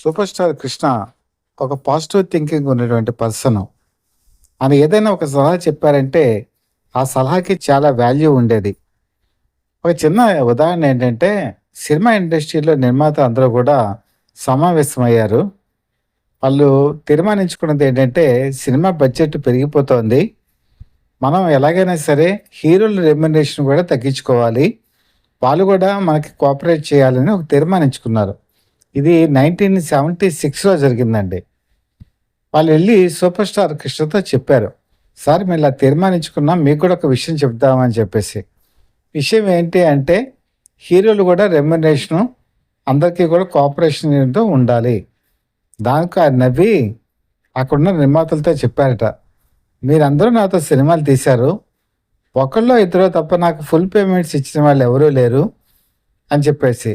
Super star Krishna ఒక positive thinking ఉన్నటువంటి person. ఆయన ఏదైనా ఒక సలహా చెప్పారంటే, ఆ సలహాకి చాలా వాల్యూ ఉండేది. ఒక చిన్న ఉదాహరణ ఏంటంటే, సినిమా ఇండస్ట్రీలో నిర్మాత అందరూ కూడా సమావేశమయ్యారు. వాళ్ళు తీర్మానించుకున్నది ఏంటంటే, సినిమా బడ్జెట్ పెరిగిపోతోంది. మనం ఎలాగైనా సరే హీరోల రెమ్యునరేషన్ కూడా తగ్గించుకోవాలి. వాళ్ళు కూడా మనకి కోఆపరేట్ చేయాలని ఒక తీర్మానించుకున్నారు. ఇది 1976లో జరిగిందండి. వాళ్ళెళ్లి సూపర్ స్టార్ కృష్ణతో చెప్పారు. సార్ మేము ఇలా తీర్మానించుకున్నాం. మీకు కూడా ఒక విషయం చెప్దామని చెప్పేసి. విషయం ఏంటి అంటే హీరోలు కూడా రెమ్యునరేషను అందరికీ కూడా కోఆపరేషన్‌తో ఉండాలి. దానికి ఆయన నవ్వి అక్కడున్న నిర్మాతలతో చెప్పారట. మీరందరూ నాతో సినిమాలు తీశారు. ఒకళ్ళో ఇద్దరో తప్ప నాకు ఫుల్ పేమెంట్స్ ఇచ్చిన వాళ్ళు ఎవరూ లేరు అని చెప్పేసి.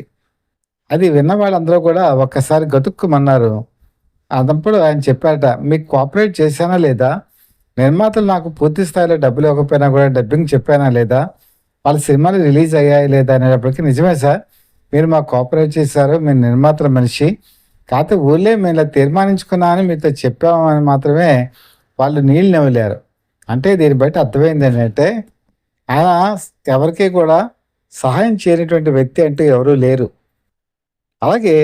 అది విన్న వాళ్ళందరూ కూడా ఒక్కసారి గతుక్కుమన్నారు. అదప్పుడు ఆయన చెప్పారట, మీకు కోఆపరేట్ చేశానా లేదా? నిర్మాతలు నాకు పూర్తి స్థాయిలో డబ్బులు ఇవ్వకపోయినా కూడా డబ్బింగ్ చెప్పానా లేదా? వాళ్ళ సినిమాలు రిలీజ్ అయ్యాయి లేదా అనేటప్పటికి నిజమే సార్. మీరు మాకు కోఆపరేట్ చేశారు. మీరు నిర్మాతల మనిషి. కాకపోతే ఊళ్ళే మేము ఇలా తీర్మానించుకున్నా అని మీతో చెప్పామని మాత్రమే వాళ్ళు నీళ్ళు నవ్వలేరు. అంటే దీన్ని బట్టి అర్థమైంది ఏంటంటే ఆయన ఎవరికీ కూడా సహాయం చేయనటువంటి వ్యక్తి అంటూ ఎవరూ లేరు. అలాగే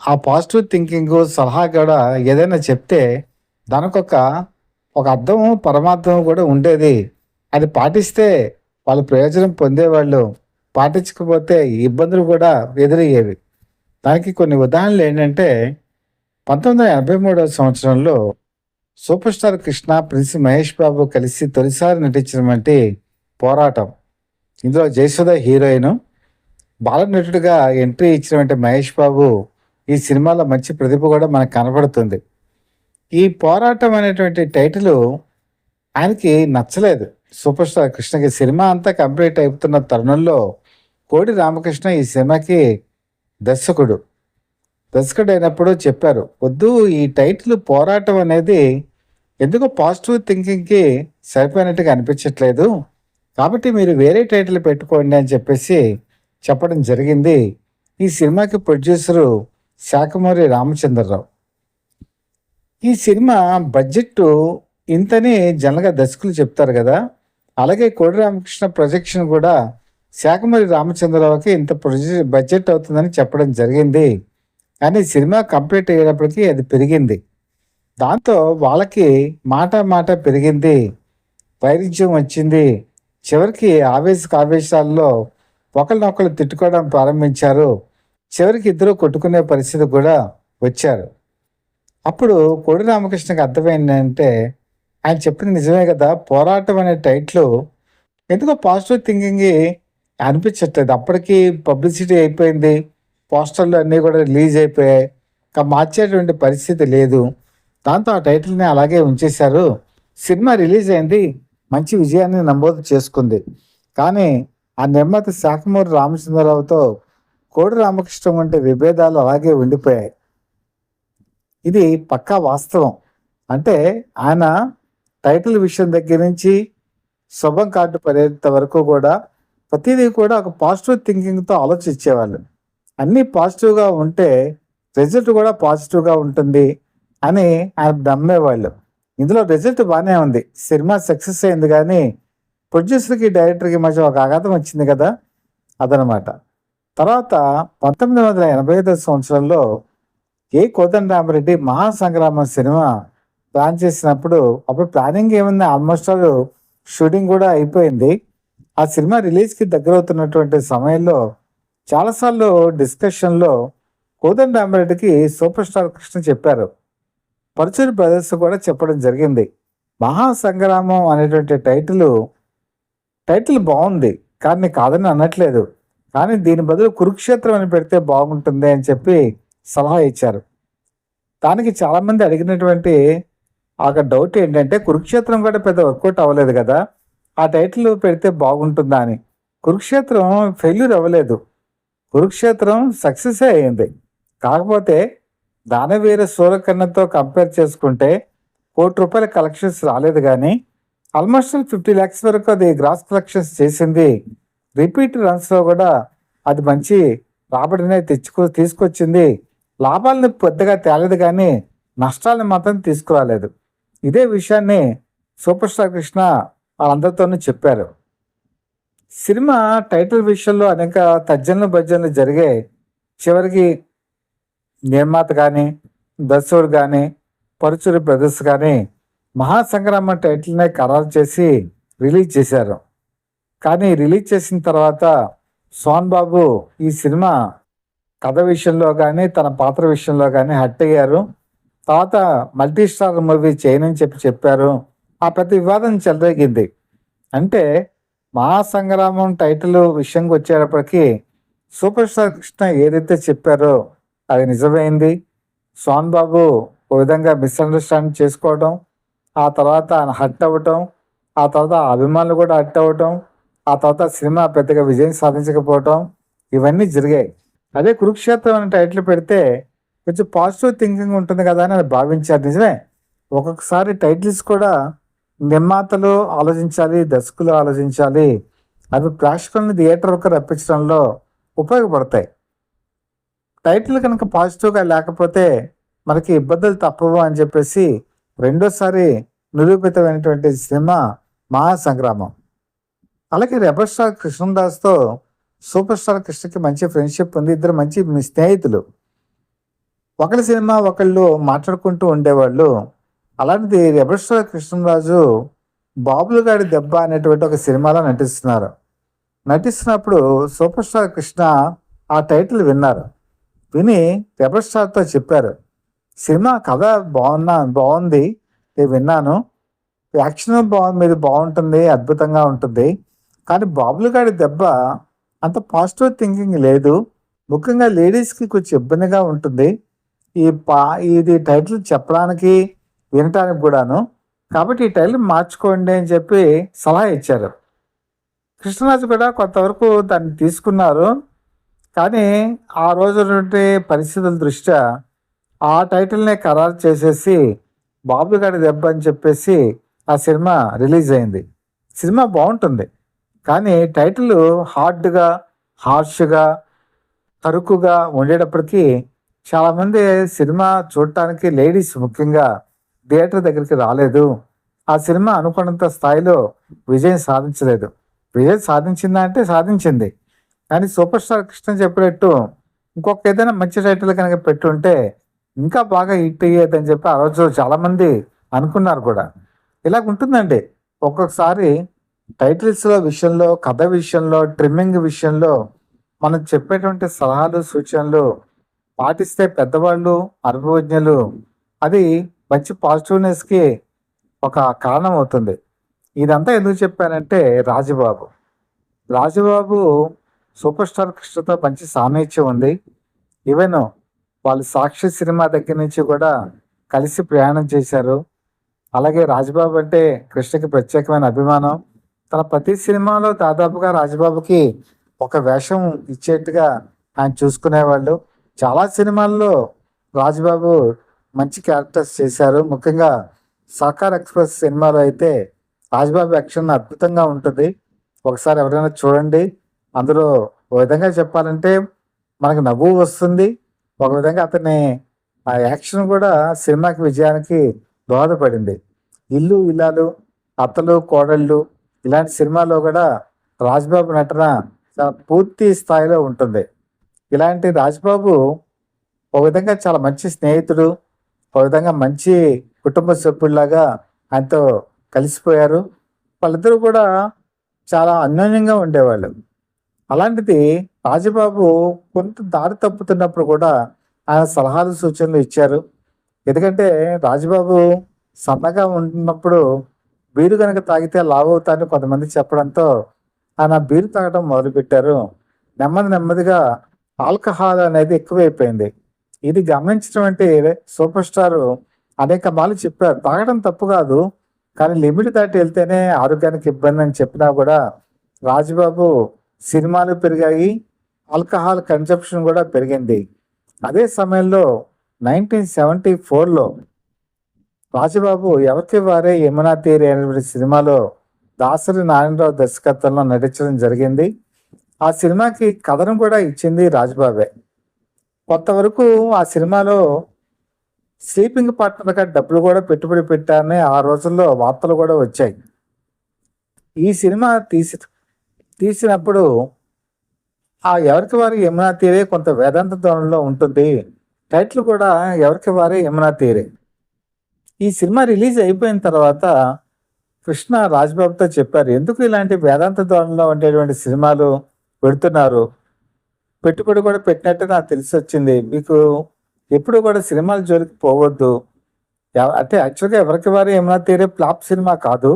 ఆ పాజిటివ్ థింకింగు, సలహా కూడా ఏదైనా చెప్తే దానికొక ఒక అర్థం, పరమార్థం కూడా ఉండేది. అది పాటిస్తే వాళ్ళు ప్రయోజనం పొందేవాళ్ళు. పాటించకపోతే ఇబ్బందులు కూడా ఎదురయ్యేవి. దానికి కొన్ని ఉదాహరణలు ఏంటంటే 1983వ సంవత్సరంలో super star Krishna, prince Mahesh Babu కలిసి తొలిసారి నటించినటువంటి 'పోరాటం'. ఇందులో జయసుధ హీరోయిన్. బాలనటుడిగా ఎంట్రీ ఇచ్చినటువంటి మహేష్ బాబు ఈ సినిమాలో మంచి ప్రతిభ కూడా మనకు కనపడుతుంది. ఈ 'పోరాటం' అనేటువంటి టైటిలు ఆయనకి నచ్చలేదు. సూపర్ స్టార్ కృష్ణకి సినిమా అంతా కంప్లీట్ అయిపోతున్న తరుణంలో కోడి రామకృష్ణ ఈ సినిమాకి దర్శకుడు. దర్శకుడు అయినప్పుడు చెప్పారు, వద్దు ఈ టైటిల్ 'పోరాటం' అనేది ఎందుకో పాజిటివ్ థింకింగ్కి సరిపోయినట్టుగా అనిపించట్లేదు. కాబట్టి మీరు వేరే టైటిల్ పెట్టుకోండి అని చెప్పేసి చెప్పడం జరిగింది. ఈ సినిమాకి ప్రొడ్యూసరు శాఖమూరి రామచంద్రరావు. ఈ సినిమా బడ్జెట్ ఇంతని జనరల్గా దర్శకులు చెప్తారు కదా. అలాగే కోడి రామకృష్ణ ప్రొజెక్షన్ కూడా శాఖమూరి రామచంద్రరావుకి ఇంత బడ్జెట్ అవుతుందని చెప్పడం జరిగింది. కానీ సినిమా కంప్లీట్ అయ్యేటప్పటికి అది పెరిగింది. దాంతో వాళ్ళకి మాట పెరిగింది, వైరుధ్యం వచ్చింది. చివరికి ఆవేశాల్లో ఒకరినొకరు తిట్టుకోవడం ప్రారంభించారు. చివరికి ఇద్దరు కొట్టుకునే పరిస్థితి కూడా వచ్చారు. అప్పుడు కోడి రామకృష్ణకి అర్థమైందంటే ఆయన చెప్పింది నిజమే కదా, 'పోరాటం' అనే టైటిల్ ఎందుకో పాజిటివ్ థింకింగ్ అనిపించట్లేదు. అప్పటికి పబ్లిసిటీ అయిపోయింది, పోస్టర్లు అన్నీ కూడా రిలీజ్ అయిపోయాయి. ఇంకా మార్చేటువంటి పరిస్థితి లేదు. దాంతో ఆ టైటిల్ని అలాగే ఉంచేశారు. సినిమా రిలీజ్ అయింది, మంచి విజయాన్ని నమోదు చేసుకుంది. కానీ ఆ నిర్మాత శాఖమూరి రామచంద్రరావుతో కోడి రామకృష్ణ వంటి విభేదాలు అలాగే ఉండిపోయాయి. ఇది పక్కా వాస్తవం. అంటే ఆయన టైటిల్ విషయం దగ్గర నుంచి శుభం కార్డు పడేంత వరకు కూడా ప్రతిదీ కూడా ఒక పాజిటివ్ థింకింగ్తో ఆలోచించేవాళ్ళు. అన్నీ పాజిటివ్గా ఉంటే రిజల్ట్ కూడా పాజిటివ్గా ఉంటుంది అని ఆయన నమ్మేవాళ్ళు. ఇందులో రిజల్ట్ బాగానే ఉంది, సినిమా సక్సెస్ అయింది. కానీ ప్రొడ్యూసర్కి, డైరెక్టర్కి మధ్య ఒక ఆఘాతం వచ్చింది కదా, అదనమాట. తర్వాత 1985 సంవత్సరంలో కోదండరామిరెడ్డి మహాసంగ్రామం సినిమా ప్లాన్ చేసినప్పుడు అప్పుడు ప్లానింగ్ ఏముంది, ఆల్మోస్ట్ ఆల్ షూటింగ్ కూడా అయిపోయింది. ఆ సినిమా రిలీజ్కి దగ్గరవుతున్నటువంటి సమయంలో చాలాసార్లు డిస్కషన్లో కోదండరామిరెడ్డికి సూపర్ స్టార్ కృష్ణ చెప్పారు. పరుచూరి బ్రదర్స్ కూడా చెప్పడం జరిగింది. మహాసంగ్రామం అనేటువంటి టైటిల్ బాగుంది, కానీ కాదని అనట్లేదు. కానీ దీని బదులు కురుక్షేత్రం అని పెడితే బాగుంటుంది అని చెప్పి సలహా ఇచ్చారు. దానికి చాలామంది అడిగినటువంటి ఒక డౌట్ ఏంటంటే, కురుక్షేత్రం కూడా పెద్ద వర్కౌట్ అవ్వలేదు కదా, ఆ టైటిల్ పెడితే బాగుంటుందా అని. కురుక్షేత్రం ఫెయిల్యూర్ అవ్వలేదు, కురుక్షేత్రం సక్సెసే అయింది. కాకపోతే దానవీర సూరకర్ణతో కంపేర్ చేసుకుంటే ₹1,00,00,000 కలెక్షన్స్ రాలేదు. కానీ ఆల్మోస్ట్ 50 lakhs వరకు అది గ్రాస్ కలెక్షన్స్ చేసింది. రిపీట్ రన్స్లో కూడా అది మంచి రాబడినే తీసుకొచ్చింది. లాభాలను పెద్దగా తేలేదు కానీ నష్టాలను మాత్రం తీసుకురాలేదు. ఇదే విషయాన్ని సూపర్ స్టార్ కృష్ణ వాళ్ళందరితోనూ చెప్పారు. సినిమా టైటిల్ విషయంలో అనేక తర్జనలు భర్జనలు జరిగాయి. చివరికి నిర్మాత కానీ, దర్శకుడు కానీ, పరుచూరి బ్రదర్స్ కానీ మహాసంగ్రామం టైటిల్నే ఖరారు చేసి రిలీజ్ చేశారు. కానీ రిలీజ్ చేసిన తర్వాత సోహన్ బాబు ఈ సినిమా కథ విషయంలో కానీ, తన పాత్ర విషయంలో కానీ హట్ అయ్యారు. తర్వాత మల్టీ స్టార్ మూవీ చేయనని చెప్పారు. ఆ పెద్ద వివాదం చెలరేగింది. అంటే మహాసంగ్రామం టైటిల్ విషయంకి వచ్చేటప్పటికి సూపర్ స్టార్ కృష్ణ ఏదైతే చెప్పారో అది నిజమైంది. సోహన్ బాబు ఓ విధంగా మిస్అండర్స్టాండింగ్ చేసుకోవడం, ఆ తర్వాత ఆయన హట్ అవ్వటం, ఆ తర్వాత అభిమానులు కూడా హట్ అవ్వటం, ఆ తర్వాత సినిమా పెద్దగా విజయం సాధించకపోవటం, ఇవన్నీ జరిగాయి. అదే కురుక్షేత్రం అనే టైటిల్ పెడితే కొంచెం పాజిటివ్ థింకింగ్ ఉంటుంది కదా అని భావించారు. నిజమే, ఒక్కొక్కసారి టైటిల్స్ కూడా నిర్మాతలు ఆలోచించాలి, దర్శకులు ఆలోచించాలి. అవి ప్రేక్షకులను థియేటర్ వరకు రప్పించడంలో ఉపయోగపడతాయి. టైటిల్ కనుక పాజిటివ్గా లేకపోతే మనకి ఇబ్బందులు తప్పవు అని చెప్పేసి రెండోసారి నిరూపితమైనటువంటి సినిమా మహాసంగ్రామం. అలాగే రెబల్ స్టార్ కృష్ణదాస్తో సూపర్ స్టార్ కృష్ణకి మంచి ఫ్రెండ్షిప్ ఉంది. ఇద్దరు మంచి స్నేహితులు. ఒకరి సినిమా ఒకళ్ళు మాట్లాడుకుంటూ ఉండేవాళ్ళు. అలాంటిది రెబల్ స్టార్ కృష్ణరాజు బాబులు గాడి దెబ్బ అనేటువంటి ఒక సినిమాలో నటిస్తున్నప్పుడు సూపర్ స్టార్ కృష్ణ ఆ టైటిల్ విన్నారు. విని రెబల్ స్టార్తో చెప్పారు, సినిమా కథ బాగుంది, నేను విన్నాను, యాక్షన్ మీది బాగుంటుంది, అద్భుతంగా ఉంటుంది, కానీ బాబులు గాడి దెబ్బ అంత పాజిటివ్ థింకింగ్ లేదు, ముఖ్యంగా లేడీస్కి కొంచెం ఇబ్బందిగా ఉంటుంది ఇది టైటిల్ చెప్పడానికి వినటానికి కూడాను, కాబట్టి ఈ టైటిల్ మార్చుకోండి అని చెప్పి సలహా ఇచ్చారు. కృష్ణరాజు కూడా కొంతవరకు దాన్ని తీసుకున్నారు. కానీ ఆ రోజు పరిస్థితుల దృష్ట్యా ఆ టైటిల్నే ఖరారు చేసేసి బాబులు గాడి దెబ్బ అని చెప్పేసి ఆ సినిమా రిలీజ్ అయింది. సినిమా బాగుంటుంది, కానీ టైటిల్ హార్డ్గా, హార్ష్గా, కరుకుగా ఉండేటప్పటికీ చాలామంది సినిమా చూడటానికి లేడీస్ ముఖ్యంగా థియేటర్ దగ్గరికి రాలేదు. ఆ సినిమా అనుకున్నంత స్థాయిలో విజయం సాధించలేదు. విజయం సాధించిందా అంటే సాధించింది, కానీ సూపర్ స్టార్ కృష్ణ చెప్పినట్టు ఇంకొక ఏదైనా మంచి టైటిల్ కనుక పెట్టుంటే ఇంకా బాగా హిట్ అయ్యేదని చెప్పి ఆ రోజు చాలామంది అనుకున్నారు కూడా. ఇలా ఉంటుందండి ఒక్కొక్కసారి టైటిల్స్లో విషయంలో, కథ విషయంలో, ట్రిమ్మింగ్ విషయంలో మనం చెప్పేటువంటి సలహాలు, సూచనలు పాటిస్తే పెద్దవాళ్ళు, అనుభవజ్ఞులు, అది మంచి పాజిటివ్నెస్కి ఒక కారణం అవుతుంది. ఇదంతా ఎందుకు చెప్పానంటే రాజబాబు సూపర్ స్టార్ కృష్ణతో మంచి సాన్నిహిత్యం ఉంది. ఈవెన్ వాళ్ళు సాక్షి సినిమా దగ్గర నుంచి కూడా కలిసి ప్రయాణం చేశారు. అలాగే రాజబాబు అంటే కృష్ణకి ప్రత్యేకమైన అభిమానం. తన ప్రతి సినిమాలో దాదాపుగా రాజబాబుకి ఒక వేషం ఇచ్చేట్టుగా ఆయన చూసుకునేవాళ్ళు. చాలా సినిమాల్లో రాజబాబు మంచి క్యారెక్టర్స్ చేశారు. ముఖ్యంగా సాకార్ ఎక్స్ప్రెస్ సినిమాలో అయితే రాజబాబు యాక్షన్ అద్భుతంగా ఉంటుంది. ఒకసారి ఎవరైనా చూడండి. అందులో ఒక విధంగా చెప్పాలంటే మనకు నవ్వు వస్తుంది, ఒక విధంగా అతని ఆ యాక్షన్ కూడా సినిమాకి విజయానికి దోహదపడింది. ఇల్లు ఇల్లాలు, అత్తలు కోడళ్ళు ఇలాంటి సినిమాలో కూడా రాజబాబు నటన చాలా పూర్తి స్థాయిలో ఉంటుంది. ఇలాంటి రాజబాబు ఒక విధంగా చాలా మంచి స్నేహితుడు, ఒక విధంగా మంచి కుటుంబ సభ్యుల్లాగా ఆయనతో కలిసిపోయారు. వాళ్ళిద్దరూ కూడా చాలా అన్యోన్యంగా ఉండేవాళ్ళు. అలాంటిది రాజబాబు కొంత దారి తప్పుతున్నప్పుడు కూడా ఆయన సలహాలు, సూచనలు ఇచ్చారు. ఎందుకంటే రాజబాబు సన్నగా ఉన్నప్పుడు బీరు కనుక తాగితే లావు అవుతారని కొంతమంది చెప్పడంతో ఆయన బీరు తాగడం మొదలుపెట్టారు. నెమ్మదిగా ఆల్కహాల్ అనేది ఎక్కువైపోయింది. ఇది గమనించినటువంటి సూపర్ స్టార్ అనేక మార్లు చెప్పారు, తాగడం తప్పు కాదు, కానీ లిమిట్ దాటి వెళ్తేనే ఆరోగ్యానికి ఇబ్బంది అని చెప్పినా కూడా రాజబాబు సినిమాలు పెరిగాయి, ఆల్కహాల్ కన్సంప్షన్ కూడా పెరిగింది. అదే సమయంలో 1974లో రాజబాబు ఎవరికి వారే యమునా తీరి అనే సినిమాలో దాసరి నారాయణరావు దర్శకత్వంలో నటించడం జరిగింది. ఆ సినిమాకి కథను కూడా ఇచ్చింది రాజబాబే. కొంతవరకు ఆ సినిమాలో స్లీపింగ్ పార్ట్నర్‌గా డబ్బులు గూడా పెట్టుబడి పెట్టారని ఆ రోజుల్లో వార్తలు గూడా వచ్చాయి. ఈ సినిమా తీసినప్పుడు ఎవరికి వారు యమునా తీరే కొంత వేదాంత ధోరణిలో ఉంటుంది. టైటిల్ కూడా ఎవరికి వారే యమునా తీరే. ఈ సినిమా రిలీజ్ అయిపోయిన తర్వాత కృష్ణ రాజ్‌బాబుతో చెప్పారు. "ఎందుకు ఇలాంటి వేదాంత ధోరణిలో ఉండేటువంటి సినిమాలు పెడుతున్నారు? పెట్టుబడి కూడా పెట్టినట్టు నాకు తెలిసొచ్చింది. మీకు ఎప్పుడు కూడా సినిమాల జోలికి పోవద్దు." అంటే యాక్చువల్‌గా ఎవరికి వారే యమునా తీరే ఫ్లాప్ సినిమా కాదు.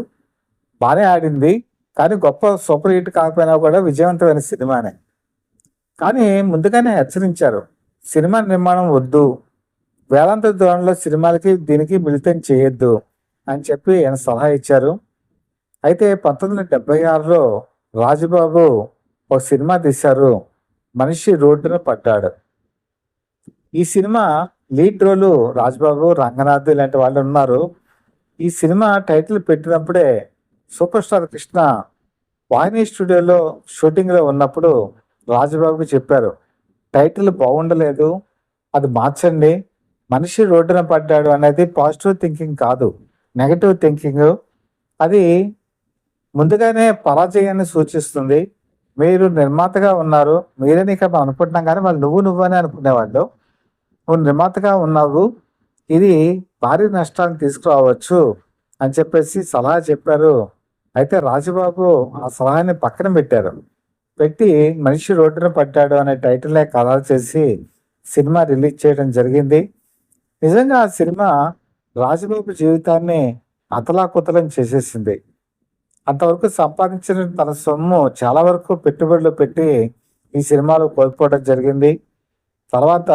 బానే ఆడింది. కానీ గొప్ప సూపర్ హిట్ కాకపోయినా కూడా విజయవంతమైన సినిమానే. కానీ ముందుగానే హెచ్చరించారు. సినిమా నిర్మాణం వద్దు. వేదాంత ధోరణిలో సినిమాలకి, దీనికి మిళితం చేయొద్దు అని చెప్పి ఆయన సలహా ఇచ్చారు. అయితే 1976లో రాజబాబు ఒక సినిమా తీశారు. 'మనిషి రోడ్డున పడ్డాడు.' ఈ cinema lead role Rajbabu, Ranganath ఇలాంటి వాళ్ళున్నారు. ఈ సినిమా టైటిల్ పెట్టినప్పుడే సూపర్ స్టార్ కృష్ణ వాహిని స్టూడియోలో షూటింగ్‌లో ఉన్నప్పుడు రాజబాబుకి చెప్పారు. "టైటిల్ బాగుండలేదు. అది మార్చండి. 'మనిషి రోడ్డున పడ్డాడు' అనేది పాజిటివ్ థింకింగ్ కాదు. Negative thinking. అది ముందుగానే పరాజయాన్ని సూచిస్తుంది. మీరు నిర్మాతగా ఉన్నారు. మీరని ఇక్కడ మనం అనుకుంటున్నాం కానీ వాళ్ళు నువ్వు అనే అనుకునేవాళ్ళు. నువ్వు నిర్మాతగా ఉన్నావు. ఇది భారీ నష్టాన్ని తీసుకురావచ్చు" అని చెప్పేసి సలహా చెప్పారు. అయితే రాజబాబు ఆ సలహాని పక్కన పెట్టారు. పెట్టి 'మనిషి రోడ్డున పడ్డాడు' అనే టైటిలే ఖరారు చేసి సినిమా రిలీజ్ చేయడం జరిగింది. నిజంగా ఆ సినిమా రాజబాబు జీవితాన్ని అతలాకుతలం చేసేసింది. అంతవరకు సంపాదించిన తన సొమ్ము చాలా వరకు పెట్టుబడులు పెట్టి ఈ సినిమాలో కోల్పోవడం జరిగింది. తర్వాత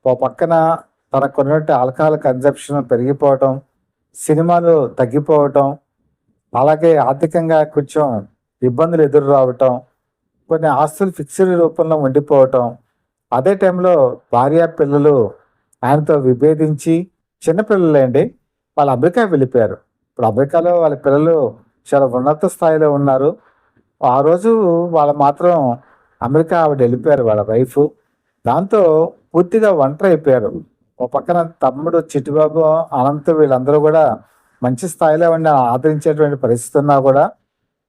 ఓ పక్కన తనకున్నటువంటి ఆల్కహాల్ కన్జంప్షన్ పెరిగిపోవటం, సినిమాలు తగ్గిపోవటం, అలాగే ఆర్థికంగా కొంచెం ఇబ్బందులు ఎదురు రావటం, కొన్ని ఆస్తులు ఫిక్స్డ్ రూపంలో ఉండిపోవటం, అదే టైంలో భార్య, పిల్లలు ఆయనతో విభేదించి చిన్నపిల్లలే అండి. వాళ్ళు అమెరికా వెళ్ళిపోయారు. ఇప్పుడు అమెరికాలో వాళ్ళ పిల్లలు చాలా ఉన్నత స్థాయిలో ఉన్నారు. ఆ రోజు వాళ్ళు మాత్రం అమెరికా ఆవిడ వెళ్ళిపోయారు వాళ్ళ వైఫు. దాంతో పూర్తిగా ఒంటరైపోయారు. ఓ పక్కన తమ్ముడు చిట్టిబాబు, అనంత్ వీళ్ళందరూ కూడా మంచి స్థాయిలో ఉండి ఆదరించేటువంటి పరిస్థితి ఉన్నా కూడా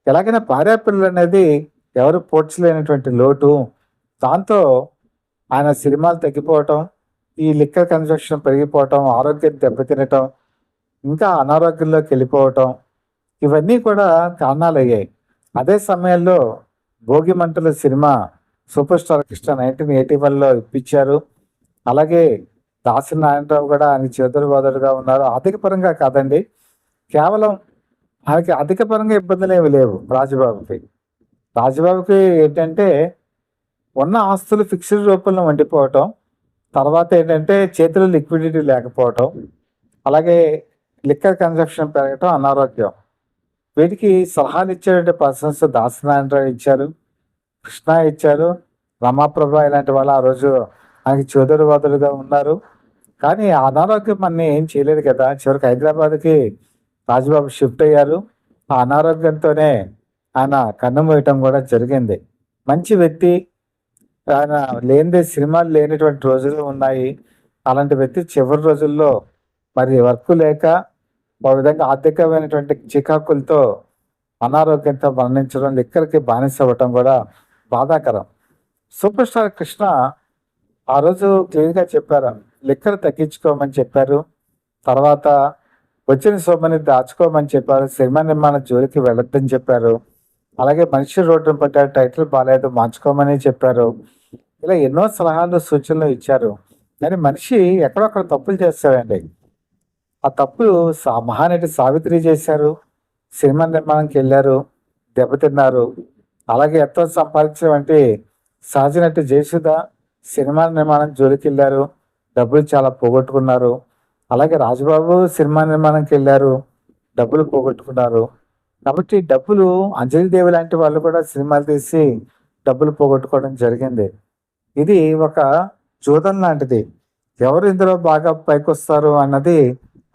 ఎలాగైనా భార్య పిల్లలనేది ఎవరు పోడ్చలేనటువంటి లోటు. దాంతో ఆయన సినిమాలు తగ్గిపోవటం, ఈ లిక్కర్ కన్జంప్షన్ పెరిగిపోవటం, ఆరోగ్యం దెబ్బతినటం, ఇంకా అనారోగ్యంలోకి వెళ్ళిపోవటం, ఇవన్నీ కూడా కారణాలయ్యాయి. అదే సమయంలో 'భోగిమంటలు' సినిమా సూపర్ స్టార్ కృష్ణ 1981లో ఇప్పించారు. అలాగే దాసరి నారాయణరావు కూడా ఆయనకి చేదోడువాదోడుగా ఉన్నారు. ఆర్థిక పరంగా కాదండి. కేవలం ఆయనకి ఆర్థిక పరంగా ఇబ్బందులేమి లేవు రాజబాబుకి. రాజబాబుకి ఏంటంటే ఉన్న ఆస్తులు ఫిక్స్డ్ రూపంలో ఉండిపోవటం, తర్వాత ఏంటంటే చేతిలో లిక్విడిటీ లేకపోవటం, అలాగే లిక్కర్ కన్జంప్షన్ పెరగటం, అనారోగ్యం. వీటికి సలహాలు ఇచ్చేటువంటి పర్సన్స్ దాసరి నారాయణరావు ఇచ్చారు, కృష్ణ ఇచ్చారు, రమాప్రభ ఇలాంటి వాళ్ళు ఆ రోజు ఆయనకి చేదోడువాదోడుగా ఉన్నారు. కానీ ఆ అనారోగ్యం మనని ఏం చేయలేదు కదా! చివరికి హైదరాబాద్‌కి రాజబాబు షిఫ్ట్ అయ్యారు. ఆ అనారోగ్యంతోనే ఆయన కన్నుమూయటం కూడా జరిగింది. మంచి వ్యక్తి. ఆయన లేనిదే సినిమాలు లేనటువంటి రోజులు ఉన్నాయి. అలాంటి వ్యక్తి చివరి రోజుల్లో మరి వర్క్ లేక ఓ విధంగా ఆర్థికమైనటువంటి చికాకులతో అనారోగ్యంతో మరణించడం, లిక్కర్‌కి బానిస అవ్వటం కూడా బాధాకరం. సూపర్ స్టార్ కృష్ణ ఆ రోజు క్లియర్‌గా చెప్పారు. లిక్కర్ తగ్గించుకోమని చెప్పారు. తర్వాత వచ్చిన సొమ్ముని దాచుకోమని చెప్పారు. సినిమా నిర్మాణ జోలికి వెళ్ళొద్దని చెప్పారు. అలాగే 'మనిషి రోడ్డున పడ్డాడు' టైటిల్ బాలేదు మార్చుకోమని చెప్పారు. ఇలా ఎన్నో సలహాలు, సూచనలు ఇచ్చారు. కానీ మనిషి ఎక్కడో అక్కడ తప్పులు చేస్తాడండి. ఆ తప్పులు మహానటి సావిత్రి చేశారు. సినిమా నిర్మాణంకెళ్లారు, దెబ్బతిన్నారు. అలాగే ఎంతో సంపాదించినటువంటి సహజ నటి జయసుధ సినిమా నిర్మాణం జోలికెళ్లారు. డబ్బులు చాలా పోగొట్టుకున్నారు. అలాగే రాజబాబు సినిమా నిర్మాణంకెళ్లారు. డబ్బులు పోగొట్టుకున్నారు. కాబట్టి డబ్బులు అంజలిదేవి లాంటి వాళ్ళు కూడా సినిమాలు తీసి డబ్బులు పోగొట్టుకోవడం జరిగింది. ఇది ఒక జూదం లాంటిది. ఎవరు ఇందులో బాగా పైకొస్తారు అన్నది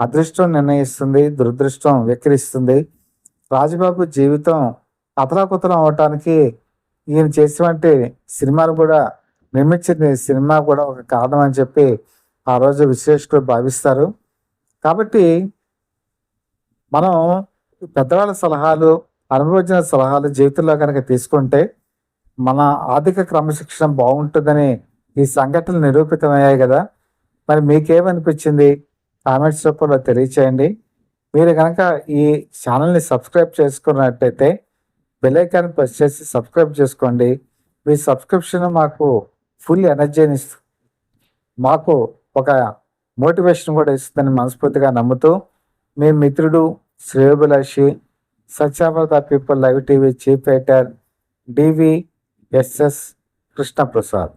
అదృష్టం నిర్ణయిస్తుంది, దురదృష్టం వెక్కిరిస్తుంది. రాజబాబు జీవితం అతలాకుతలం అవ్వటానికి ఈయన చేసినటువంటి సినిమాలు కూడా నిర్మించిన ఈ సినిమా కూడా ఒక కారణం అని చెప్పి ఆ రోజు విశ్లేషకులు భావిస్తారు. కాబట్టి మనం పెద్దవాళ్ళ సలహాలు, అనుభవజ్ఞుల సలహాలు జీవితంలో గనక తీసుకుంటే మన ఆర్థిక క్రమశిక్షణ బాగుంటుందని ఈ సంఘటనలు నిరూపితమయ్యాయి గదా! మరి మీకేమనిపించింది? కామెంట్స్ రూపంలో తెలియచేయండి. మీరు గనక ఈ ఛానల్‌ని సబ్స్క్రైబ్ చేసుకున్నట్టయితే బెల్ ఐకాన్ ప్రెస్ చేసి సబ్స్క్రైబ్ చేసుకోండి. మీ సబ్స్క్రిప్షన్ మాకు ఫుల్ ఎనర్జీని మాకు ఒక మోటివేషన్ కూడా ఇస్తుందని మనస్ఫూర్తిగా నమ్ముతూ, మీ మిత్రుడు, శ్రేయోభిలాషి, సత్యావత people live TV chief editor DVSS Krishnaprasad.